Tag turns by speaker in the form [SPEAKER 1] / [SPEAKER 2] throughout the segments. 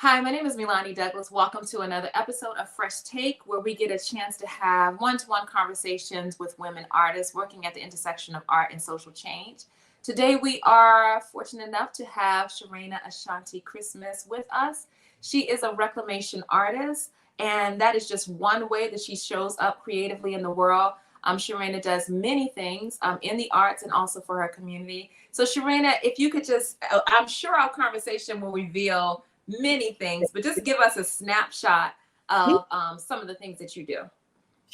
[SPEAKER 1] Hi, my name is Milani Douglas. Welcome to another episode of Fresh Take, where we get a chance to have one to one conversations with women artists working at the intersection of art and social change. Today, we are fortunate enough to have Sharena Ashanti Christmas with us. She is a reclamation artist, and that is just one way that she shows up creatively in the world. Sharena does many things in the arts and also for her community. So, Sharena, if you could just, I'm sure our conversation will reveal many things, but just give us a snapshot of some of the things that you do.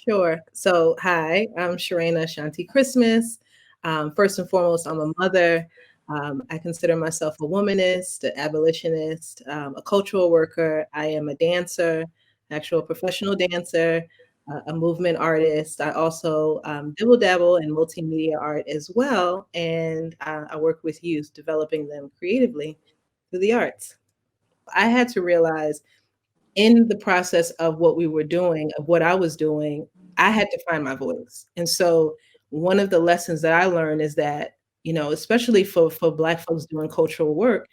[SPEAKER 2] Sure. So, hi, I'm Sharena Shanti Christmas. First and foremost, I'm a mother. I consider myself a womanist, an abolitionist, a cultural worker. I am a dancer, actual professional dancer, a movement artist. I also dibble dabble in multimedia art as well. And I work with youth, developing them creatively through the arts. I had to realize in the process of what we were doing, of what I was doing, I had to find my voice. And so one of the lessons that I learned is that, especially for Black folks doing cultural work,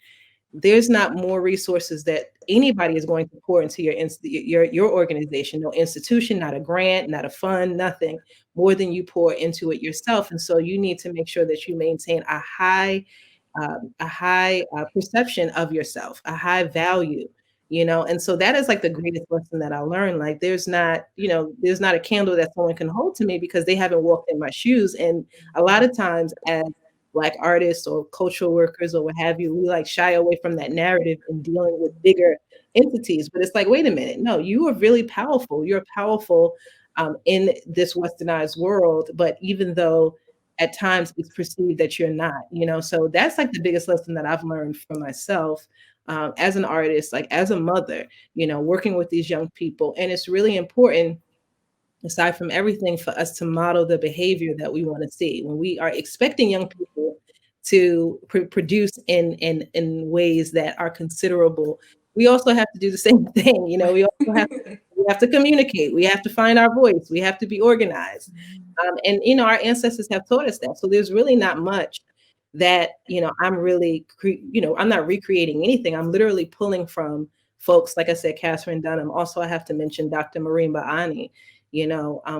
[SPEAKER 2] there's not more resources that anybody is going to pour into your organization, no institution, not a grant, not a fund, nothing more than you pour into it yourself. And so you need to make sure that you maintain a high perception of yourself, a high value, and so that is like the greatest lesson that I learned. Like there's not a candle that someone can hold to me because they haven't walked in my shoes. And a lot of times as Black artists or cultural workers or what have you, we like shy away from that narrative and dealing with bigger entities. But it's like, wait a minute, no, you are really powerful. You're powerful in this westernized world. But even though at times it's perceived that you're not, so that's like the biggest lesson that I've learned for myself as an artist, like as a mother, working with these young people. And it's really important, aside from everything, for us to model the behavior that we want to see when we are expecting young people to produce in ways that are considerable. We also have to do the same thing. We have to communicate. We have to find our voice. We have to be organized. And our ancestors have taught us that. So there's really not much that I'm really I'm not recreating anything. I'm literally pulling from folks like I said, Catherine Dunham. Also, I have to mention Dr. Marimba Ani,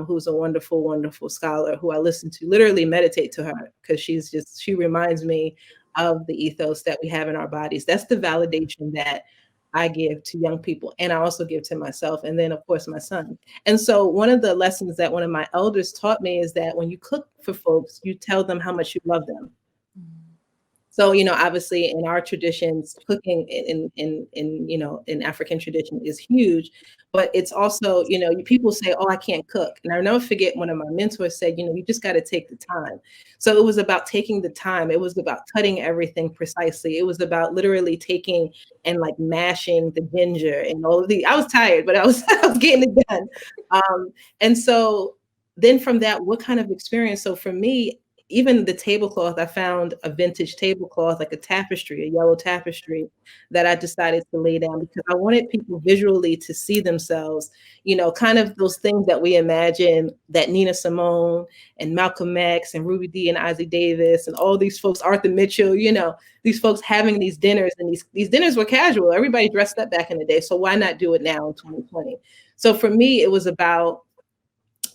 [SPEAKER 2] who's a wonderful, wonderful scholar who I listen to, literally meditate to her because she reminds me of the ethos that we have in our bodies. That's the validation that I give to young people, and I also give to myself, and then of course my son. And so one of the lessons that one of my elders taught me is that when you cook for folks, you tell them how much you love them. So, obviously in our traditions, cooking in African tradition is huge, but it's also, people say, oh, I can't cook. And I'll never forget one of my mentors said, you just got to take the time. So it was about taking the time. It was about cutting everything precisely. It was about literally taking and like mashing the ginger and all of I was tired, but I was, I was getting it done. And so then from that, what kind of experience? So for me, even the tablecloth, I found a vintage tablecloth, like a tapestry, a yellow tapestry that I decided to lay down because I wanted people visually to see themselves, kind of those things that we imagine that Nina Simone and Malcolm X and Ruby Dee and Ozzie Davis and all these folks, Arthur Mitchell, these folks having these dinners, and these dinners were casual. Everybody dressed up back in the day. So why not do it now in 2020? So for me, it was about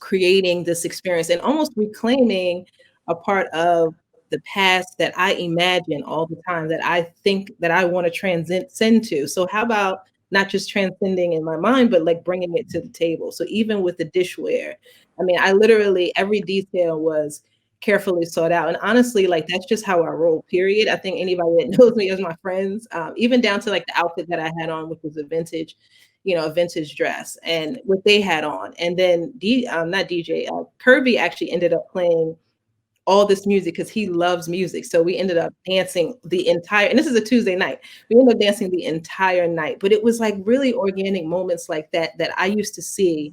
[SPEAKER 2] creating this experience and almost reclaiming a part of the past that I imagine all the time, that I think that I want to transcend to. So how about not just transcending in my mind, but like bringing it to the table? So even with the dishware, I mean, I literally, every detail was carefully sought out. And honestly, like that's just how I roll, period. I think anybody that knows me as my friends, even down to like the outfit that I had on, which was a vintage dress, and what they had on. And then not DJ, Kirby actually ended up playing all this music because he loves music. So we ended up dancing the entire, and this is a Tuesday night. We ended up dancing the entire night. But it was like really organic moments like that I used to see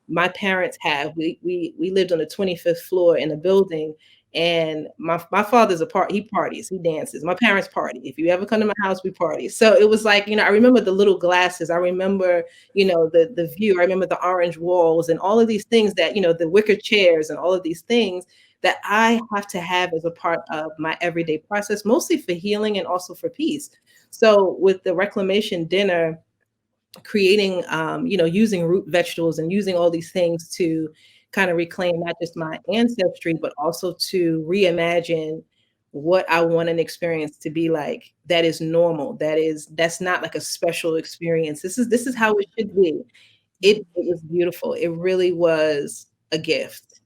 [SPEAKER 2] my parents have. We lived on the 25th floor in a building, And my father's he parties, he dances. My parents party. If you ever come to my house, we party. So it was like, I remember the little glasses. I remember, the view. I remember the orange walls and all of these things that, the wicker chairs and all of these things that I have to have as a part of my everyday process, mostly for healing and also for peace. So with the reclamation dinner, creating, using root vegetables and using all these things to kind of reclaim not just my ancestry, but also to reimagine what I want an experience to be like. That is normal. That's not like a special experience. This is how it should be. It was beautiful. It really was a gift.